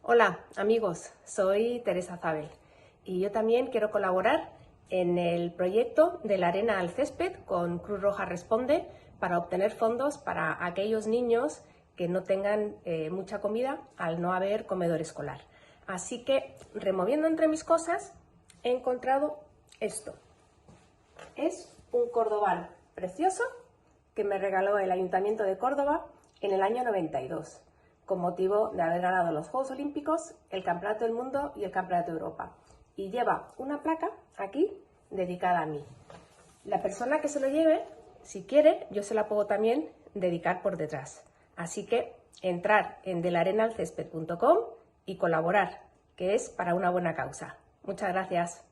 Hola amigos, soy Teresa Zabel y yo también quiero colaborar en el proyecto de la arena al césped con Cruz Roja Responde para obtener fondos para aquellos niños que no tengan mucha comida al no haber comedor escolar. Así que, removiendo entre mis cosas, he encontrado esto. Es un cordobán precioso que me regaló el Ayuntamiento de Córdoba en el año 92, con motivo de haber ganado los Juegos Olímpicos, el Campeonato del Mundo y el Campeonato de Europa. Y lleva una placa aquí dedicada a mí. La persona que se lo lleve, si quiere, yo se la puedo también dedicar por detrás. Así que entrar en delarenalcésped.com y colaborar, que es para una buena causa. Muchas gracias.